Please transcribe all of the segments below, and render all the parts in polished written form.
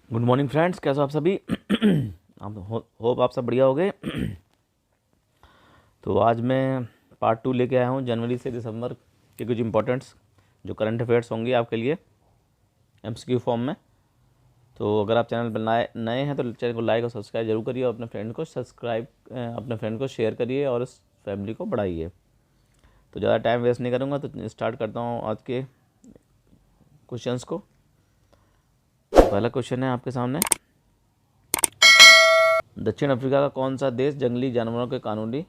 Good morning friends, कैसे हो आप सभी। आप होप आप सब बढ़िया हो गए। तो आज मैं पार्ट 2 लेके आया हूँ जनवरी से दिसंबर के कुछ इंपॉर्टेंट्स जो करंट अफेयर्स होंगे आपके लिए एमसीक्यू फॉर्म में। तो अगर आप चैनल पर नए नए हैं तो चैनल को लाइक और सब्सक्राइब जरूर करिए और अपने फ्रेंड को शेयर करिए और इस फैमिली को बढ़ाइए। तो ज़्यादा टाइम वेस्ट नहीं करूँगा, तो स्टार्ट करता हूँ आज के क्वेश्चंस को। पहला क्वेश्चन है आपके सामने, दक्षिण अफ्रीका का कौन सा देश जंगली जानवरों के कानूनी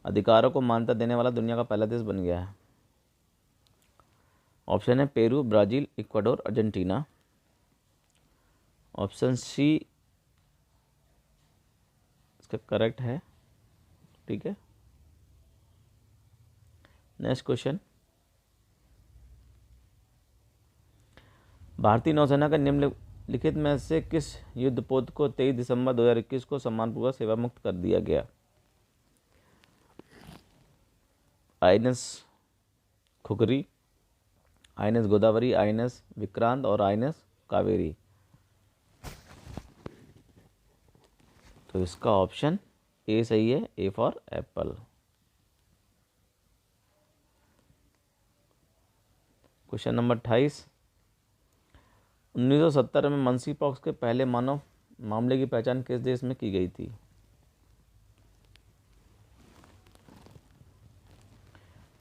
अधिकारों को मान्यता देने वाला दुनिया का पहला देश बन गया है? ऑप्शन है Peru, Brazil, Ecuador, Argentina. Option C इसका करेक्ट है। ठीक है, नेक्स्ट क्वेश्चन, भारतीय नौसेना का निम्नलिखित में से किस युद्धपोत को 23 दिसंबर 2021 को सम्मानपूर्वक सेवा मुक्त कर दिया गया? INS Khukri, INS Godavari, INS Vikrant और आईएनएस कावेरी। तो इसका ऑप्शन ए सही है, A for apple. Question number 28, 1970 में मंकी पॉक्स के पहले मानव मामले की पहचान किस देश में की गई थी?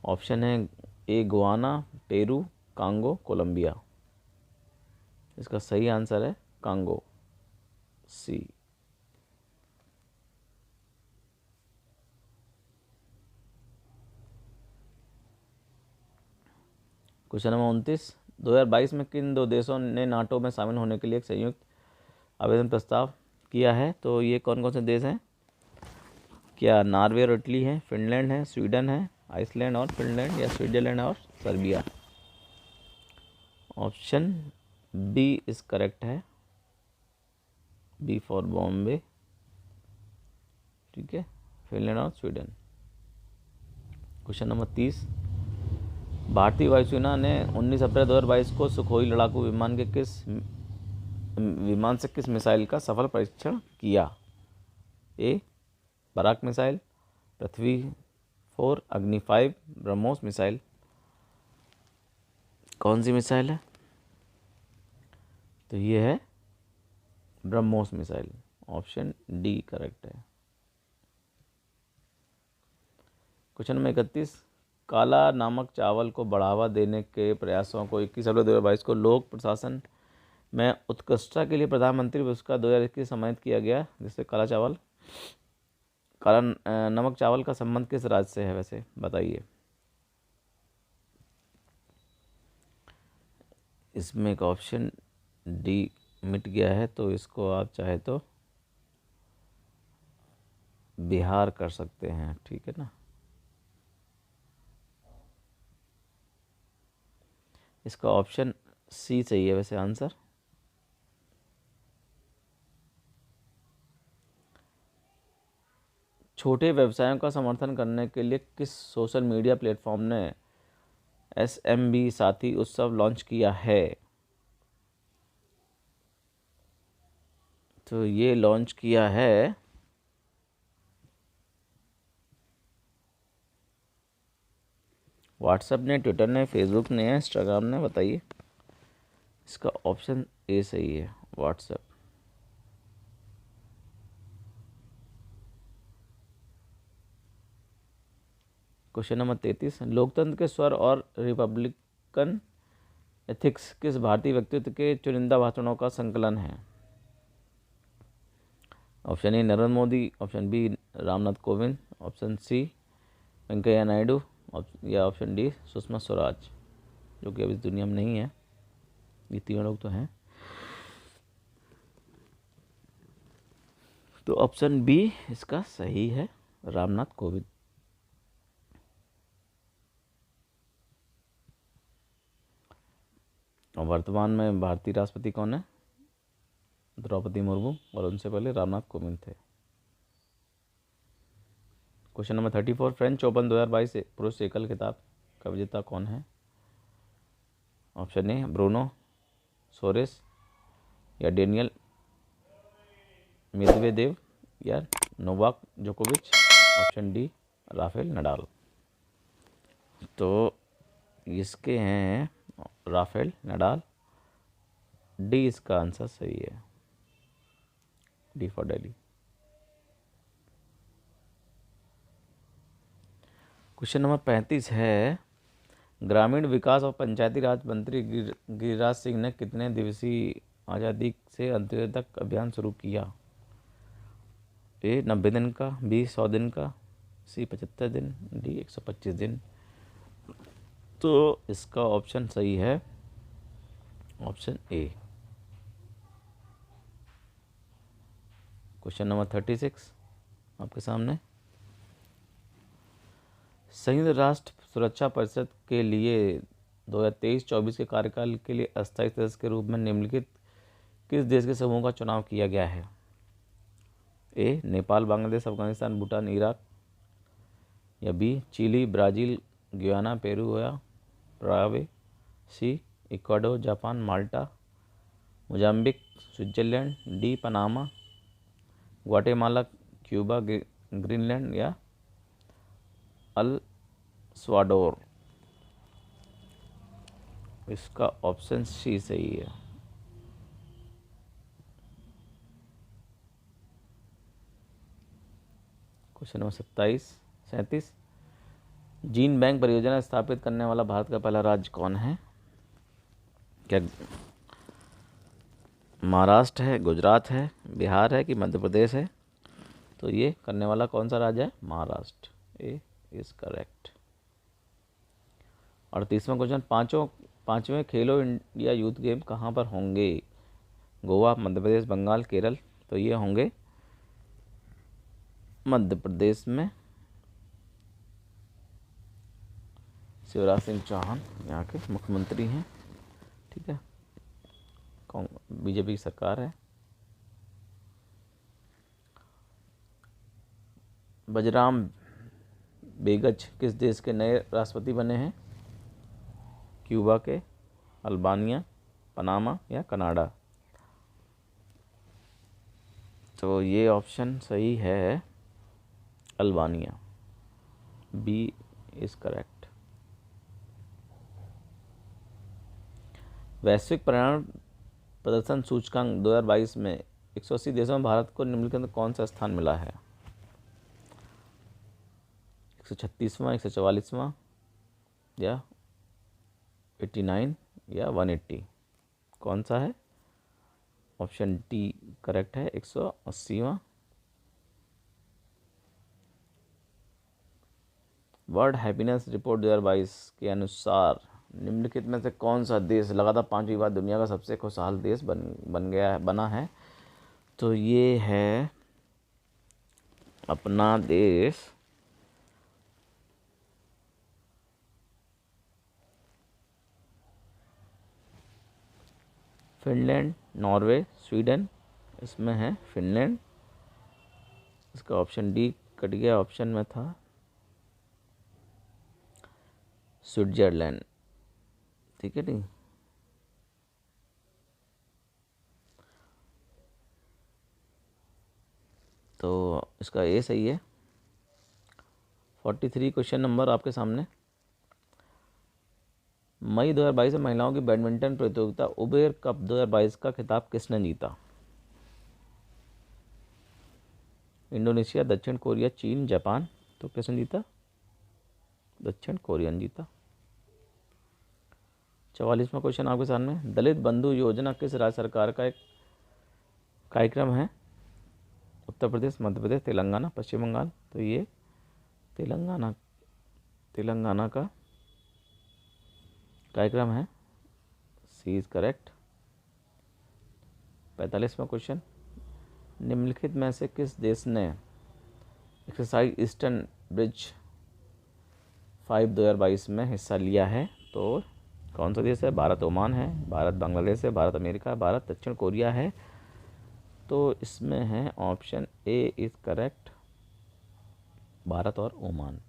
ऑप्शन है ए गुआना, पेरू, कांगो, कोलंबिया। इसका सही आंसर है कांगो, सी। क्वेश्चन नंबर 29, 2022 में किन दो देशों ने नाटो में शामिल होने के लिए एक संयुक्त आवेदन प्रस्ताव किया है? तो ये कौन कौन से देश हैं? क्या नॉर्वे और इटली है, फिनलैंड है, स्वीडन है, आइसलैंड और फिनलैंड, या स्विट्जरलैंड और Serbia? Option B is correct है, बी फॉर बॉम्बे। ठीक है, फिनलैंड और स्वीडन। क्वेश्चन नंबर 30, भारतीय वायुसेना ने 19 अप्रैल 2022 को सुखोई लड़ाकू विमान से किस मिसाइल का सफल परीक्षण किया? ए बराक मिसाइल, पृथ्वी 4, अग्नि 5, ब्रह्मोस मिसाइल। कौन सी मिसाइल है? तो ये है BrahMos missile, option D correct है। क्वेश्चन नंबर 31, काला नामक चावल को बढ़ावा देने के प्रयासों को 21 अप्रैल 2022 को लोक प्रशासन में उत्कृष्टता के लिए प्रधानमंत्री पुरस्कार 2021 सम्मानित किया गया, जिससे काला नमक चावल का संबंध किस राज्य से है वैसे बताइए? इसमें एक ऑप्शन डी मिट गया है, तो इसको आप चाहे तो बिहार कर सकते हैं। ठीक है ना, इसका ऑप्शन सी सही है वैसे आंसर। छोटे व्यवसायों का समर्थन करने के लिए किस सोशल मीडिया प्लेटफॉर्म ने एसएमबी साथी उत्सव लॉन्च किया है? तो ये लॉन्च किया है व्हाट्सएप ने, ट्विटर ने, फेसबुक ने, इंस्टाग्राम ने, बताइए? इसका ऑप्शन ए सही है, व्हाट्सएप। क्वेश्चन नंबर 33, लोकतंत्र के स्वर और रिपब्लिकन एथिक्स किस भारतीय व्यक्तित्व के चुनिंदा भाषणों का संकलन है? Option A Narendra Modi, option B Ramnath Kovind, option C Venkaiah Naidu, या ऑप्शन डी सुषमा स्वराज, जो कि अभी इस दुनिया में नहीं है। ये तीनों लोग तो हैं, तो ऑप्शन बी इसका सही है, रामनाथ कोविंद। और वर्तमान में भारतीय राष्ट्रपति कौन है? द्रौपदी मुर्मू, और उनसे पहले रामनाथ कोविंद थे। क्वेश्चन नंबर 34, फ्रेंच ओपन 2022 पुरुष एकल खिताब का विजेता कौन है? ऑप्शन ए ब्रूनो सोरेस, या डेनियल मेदवेदेव या नोवाक जोकोविच। Option D Rafael Nadal. तो इसके हैं राफेल नडाल, डी इसका आंसर सही है, D for Delhi. Question number 35 है, ग्रामीण विकास और पंचायती राज मंत्री गिरिराज सिंह ने कितने दिवसीय आज़ादी से अंत्योदय तक अभियान शुरू किया? ए 90 दिन का, बी 100 दिन का, सी 75 दिन, डी 125 दिन। तो इसका ऑप्शन सही है ऑप्शन ए। क्वेश्चन नंबर 36 आपके सामने, संयुक्त राष्ट्र सुरक्षा परिषद के लिए 2023-24 के कार्यकाल के लिए अस्थायी सदस्य के रूप में निम्नलिखित किस देश के समूह का चुनाव किया गया है? ए नेपाल, बांग्लादेश, अफगानिस्तान, भूटान, इराक, या B Chile, Brazil, Guyana, Peru या Paraguay, C Ecuador, Japan, Malta, Mozambique, Switzerland, D Panama, Guatemala, Cuba, Greenland या अल स्वाडोर। इसका ऑप्शन सी सही है। क्वेश्चन नंबर 37 जीन बैंक परियोजना स्थापित करने वाला भारत का पहला राज्य कौन है? क्या महाराष्ट्र है, गुजरात है, बिहार है कि मध्य प्रदेश है? तो ये करने वाला कौन सा राज्य है? महाराष्ट्र। ए इज करेक्ट। 38वां क्वेश्चन, पाँचवें खेलो इंडिया यूथ गेम कहाँ पर होंगे? गोवा, मध्य प्रदेश, बंगाल, केरल। तो ये होंगे मध्य प्रदेश में। शिवराज सिंह चौहान यहाँ के मुख्यमंत्री हैं, ठीक है, बीजेपी की सरकार है। बजराम बेगच किस देश के नए राष्ट्रपति बने हैं? क्यूबा के, अल्बानिया, पनामा या कनाडा? तो ये ऑप्शन सही है अल्बानिया, बी इज करेक्ट। वैश्विक पर्यावरण प्रदर्शन सूचकांक 2022 में 180 देशों में भारत को निम्नलिखित में कौन सा स्थान मिला है? 136वां, 144वां या 89 या 180? कौन सा है? ऑप्शन डी करेक्ट है, 180वां। वर्ल्ड हैप्पीनेस रिपोर्ट 2022 के अनुसार निम्नलिखित में से कौन सा देश लगातार 5वीं बार दुनिया का सबसे खुशहाल देश बना है? तो ये है अपना देश फिनलैंड, नॉर्वे, स्वीडन। इसमें है फिनलैंड। इसका ऑप्शन डी कट गया, ऑप्शन में था स्विट्जरलैंड, ठीक है नहीं। तो इसका ए सही है। 43 क्वेश्चन नंबर आपके सामने, मई 2022 में महिलाओं की बैडमिंटन प्रतियोगिता उबेर कप 2022 का खिताब किसने जीता? इंडोनेशिया, दक्षिण कोरिया, चीन, जापान। तो किसने जीता? दक्षिण कोरिया ने जीता। 44वां क्वेश्चन आपके सामने, दलित बंधु योजना किस राज्य सरकार का एक कार्यक्रम है? उत्तर प्रदेश, मध्य प्रदेश, तेलंगाना, पश्चिम बंगाल। तो ये तेलंगाना का कार्यक्रम है, सी इज करेक्ट। 45वां क्वेश्चन, निम्नलिखित में से किस देश ने एक्सरसाइज ईस्टर्न ब्रिज 5 2022 में हिस्सा लिया है? तो कौन सा देश है? भारत ओमान है, भारत बांग्लादेश है, भारत अमेरिका है, भारत दक्षिण कोरिया है। तो इसमें है option A is correct, Bharat और ओमान।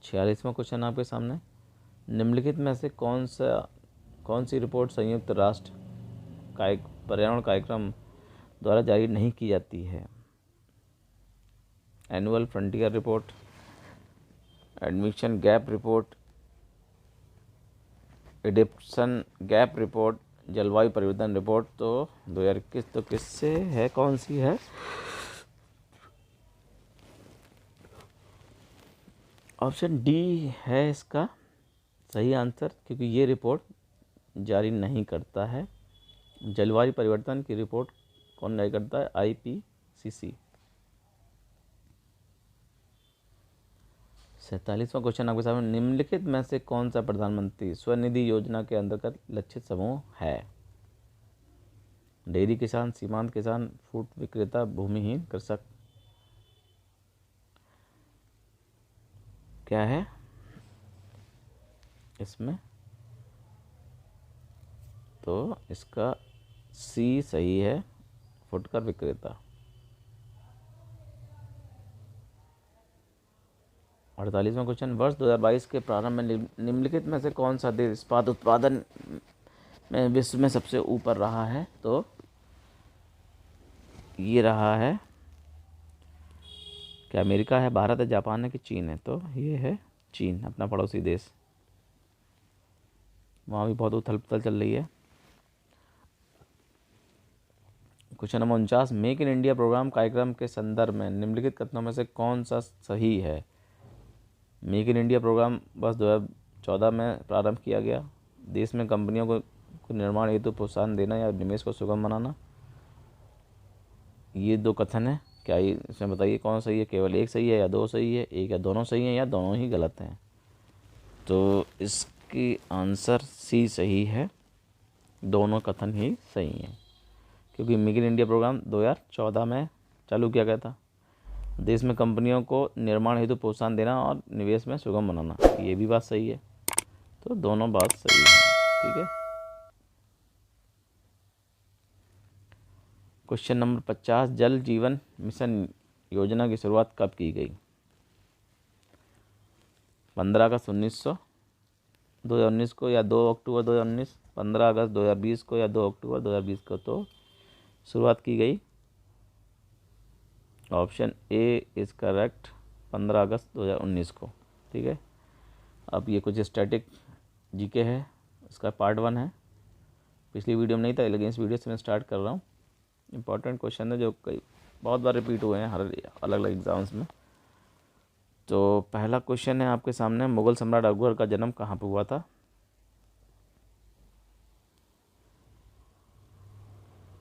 46वां क्वेश्चन आपके सामने, निम्नलिखित में से कौन सी रिपोर्ट संयुक्त राष्ट्र पर्यावरण कार्यक्रम द्वारा जारी नहीं की जाती है? Annual frontier report, admission gap report, adaptation gap report, जलवायु परिवर्तन रिपोर्ट। तो 2021 तो किससे है, कौन सी है? ऑप्शन डी है इसका सही आंसर, क्योंकि ये रिपोर्ट जारी नहीं करता है। जलवायु परिवर्तन की रिपोर्ट कौन जारी करता है? IPCC। 47वां क्वेश्चन आपके सामने, निम्नलिखित में से कौन सा प्रधानमंत्री स्वनिधि योजना के अंतर्गत लक्षित समूह है? डेयरी किसान, सीमांत किसान, फूड विक्रेता, भूमिहीन कृषक। क्या है इसमें? तो इसका सी सही है, फुटकर विक्रेता। 48वां क्वेश्चन, वर्ष 2022 के प्रारंभ में निम्नलिखित में से कौन सा देश इस्पात उत्पादन में विश्व में सबसे ऊपर रहा है? तो ये रहा है, क्या अमेरिका है, भारत है, जापान है कि चीन है? तो ये है चीन, अपना पड़ोसी देश। वहाँ भी बहुत उथल पुथल चल रही है। Question number 49, make in India programme कार्यक्रम के संदर्भ में निम्नलिखित कथनों में से कौन सा सही है? मेक इन इंडिया प्रोग्राम वर्ष 2014 में प्रारंभ किया गया। देश में कंपनियों को निर्माण हेतु प्रोत्साहन देना या निवेश को सुगम बनाना। ये दो कथन है, क्या इसमें बताइए कौन सही है? केवल एक सही है या दो सही है, एक या दोनों सही हैं या दोनों ही गलत हैं? तो इसकी आंसर सी सही है, दोनों कथन ही सही हैं, क्योंकि मेक इन इंडिया प्रोग्राम 2014 में चालू किया गया था। देश में कंपनियों को निर्माण हेतु प्रोत्साहन देना और निवेश में सुगम बनाना, ये भी बात सही है। तो दोनों बात सही है, ठीक है। क्वेश्चन नंबर 50, जल जीवन मिशन योजना की शुरुआत कब की गई? 15 अगस्त 2019 को या 2 अक्टूबर 2019, 15 अगस्त 2020 को या 2 अक्टूबर 2020 को? तो शुरुआत की गई, ऑप्शन ए इज़ करेक्ट, 15 अगस्त 2019 को, ठीक है। अब ये कुछ स्टैटिक जीके है, इसका पार्ट 1 है, पिछली वीडियो में नहीं था लेकिन इस वीडियो से मैं स्टार्ट कर रहा हूँ। इंपॉर्टेंट क्वेश्चन है जो कई बहुत बार रिपीट हुए हैं हर अलग अलग एग्ज़ाम्स में। तो पहला क्वेश्चन है आपके सामने, मुगल सम्राट अकबर का जन्म कहाँ पर हुआ था?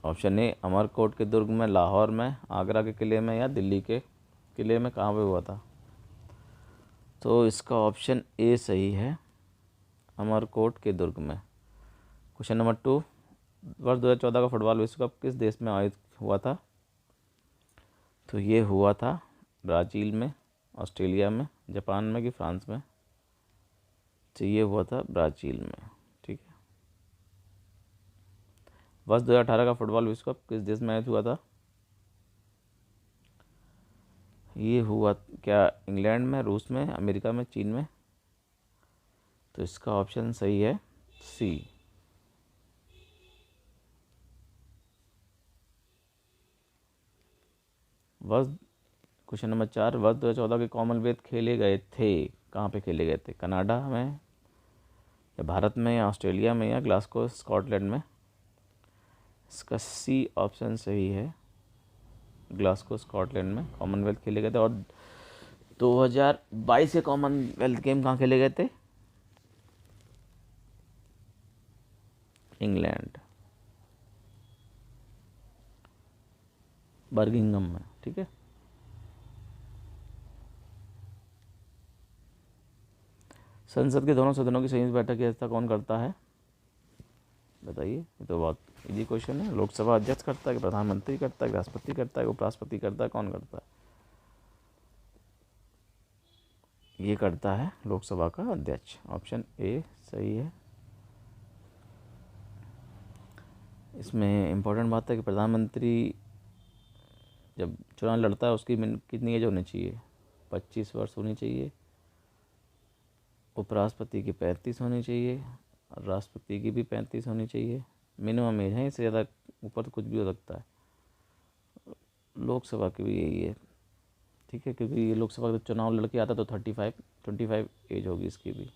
ऑप्शन ए अमरकोट के दुर्ग में, लाहौर में, आगरा के किले में या दिल्ली के किले में, कहाँ पे हुआ था? तो इसका ऑप्शन ए सही है, अमरकोट के दुर्ग में। क्वेश्चन नंबर 2, वर्ष 2014 का फुटबॉल विश्व कप किस देश में आयोजित हुआ था? तो ये हुआ था ब्राज़ील में, ऑस्ट्रेलिया में, जापान में कि फ्रांस में? तो ये हुआ था ब्राज़ील में, ठीक है। वर्ष 2018 का फुटबॉल विश्व कप किस देश में आयोजित हुआ था? ये हुआ क्या इंग्लैंड में, रूस में, अमेरिका में, चीन में? तो इसका ऑप्शन सही है सी। वर्ष क्वेश्चन नंबर 4, वर्ष 2014 के कॉमनवेल्थ खेले गए थे, कहाँ पे खेले गए थे? कनाडा में या भारत में या ऑस्ट्रेलिया में या ग्लासगो स्कॉटलैंड में? इसका सी ऑप्शन सही है, ग्लासगो स्कॉटलैंड में कॉमनवेल्थ खेले गए थे। और 2022 के कॉमनवेल्थ गेम कहाँ खेले गए थे? इंग्लैंड, बर्मिंघम में, ठीक है। संसद के दोनों सदनों की संयुक्त बैठक की अध्यक्षता कौन करता है? बताइए, ये तो बहुत इजी क्वेश्चन है। लोकसभा अध्यक्ष करता है कि प्रधानमंत्री करता है, राष्ट्रपति करता है, उपराष्ट्रपति करता है, कौन करता है? ये करता है लोकसभा का अध्यक्ष, ऑप्शन ए सही है। इसमें इम्पोर्टेंट बात है कि प्रधानमंत्री जब चुनाव लड़ता है उसकी कितनी एज होनी चाहिए? 25 वर्ष होनी चाहिए। उपराष्ट्रपति की 35 होनी चाहिए और राष्ट्रपति की भी 35 होनी चाहिए। मिनिमम एज है, इससे ज़्यादा ऊपर तो कुछ भी हो सकता है। लोकसभा की भी यही है, ठीक है, क्योंकि ये लोकसभा का चुनाव लड़के आता तो 25 एज होगी इसकी भी।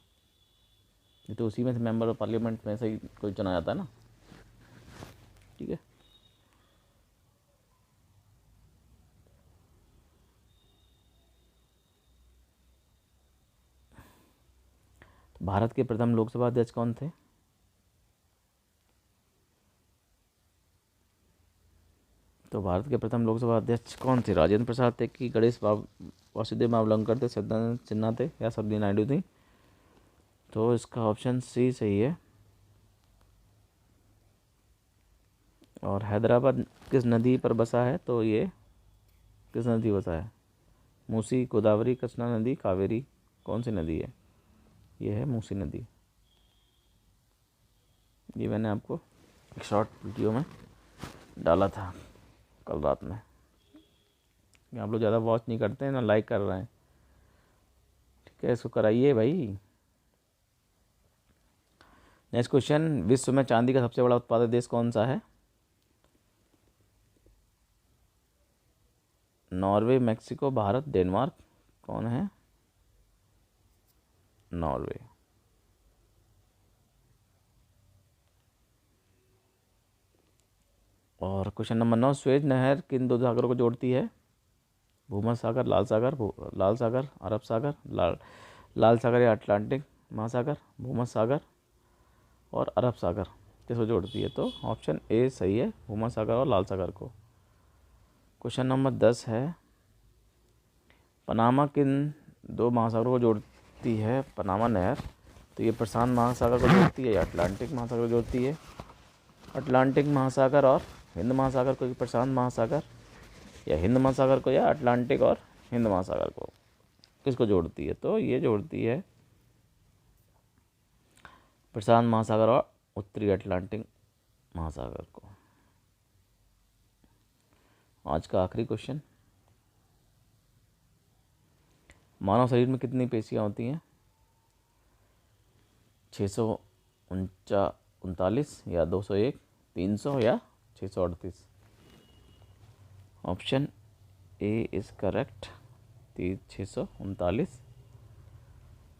ये तो उसी में से मेंबर ऑफ पार्लियामेंट में से ही कोई चुना जाता है ना, ठीक है। तो भारत के प्रथम लोकसभा अध्यक्ष कौन थे? तो भारत के प्रथम लोकसभा अध्यक्ष कौन थे? राजेंद्र प्रसाद थे कि गणेश वासुदेव मावलंकर थे, सत्येंद्र सिन्हा थे या सरोजिनी नायडू थी? तो इसका ऑप्शन सी सही है। और हैदराबाद किस नदी पर बसा है? तो ये किस नदी बसा है? मूसी, गोदावरी, कृष्णा नदी, कावेरी, कौन सी नदी है? ये है मूसी नदी। ये मैंने आपको एक शॉर्ट वीडियो में डाला था कल रात में। आप लोग ज़्यादा वॉच नहीं करते हैं ना लाइक कर रहे हैं, ठीक है, इसको कराइए भाई। नेक्स्ट क्वेश्चन, विश्व में चांदी का सबसे बड़ा उत्पादक देश कौन सा है? नॉर्वे, मैक्सिको, भारत, डेनमार्क, कौन है? नॉर्वे। और क्वेश्चन नंबर 9, स्वेज नहर किन दो सागरों को जोड़ती है? भूमध्य सागर, लाल सागर, लाल सागर, अरब सागर, लाल सागर या अटलांटिक महासागर, भूमध्य सागर और अरब सागर किसको जोड़ती है? तो ऑप्शन ए सही है, भूमध्य सागर और लाल सागर को। क्वेश्चन नंबर 10 है, पनामा किन दो महासागरों को जोड़ती है? पनामा नहर, तो ये प्रशांत महासागर को जोड़ती है या अटलांटिक महासागर को जोड़ती है? अटलांटिक महासागर और हिंद महासागर को, प्रशांत महासागर या हिंद महासागर को, या अटलांटिक और हिंद महासागर को किसको जोड़ती है? तो ये जोड़ती है प्रशांत महासागर और उत्तरी अटलांटिक महासागर को। आज का आखिरी क्वेश्चन, मानव शरीर में कितनी पेशियां होती हैं? 639 या 201, 300 या 638? Option A is correct, 639।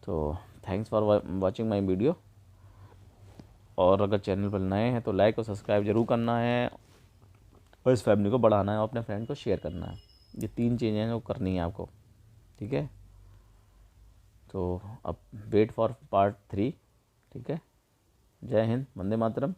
तो thanks for watching my video. और अगर चैनल पर नए हैं तो लाइक और सब्सक्राइब जरूर करना है, और इस फैमिली को बढ़ाना है और अपने फ्रेंड को शेयर करना है। ये 3 चीज़ें हैं जो करनी है आपको, ठीक है। तो अब वेट फॉर पार्ट 3, ठीक है। जय हिंद, वंदे मातरम।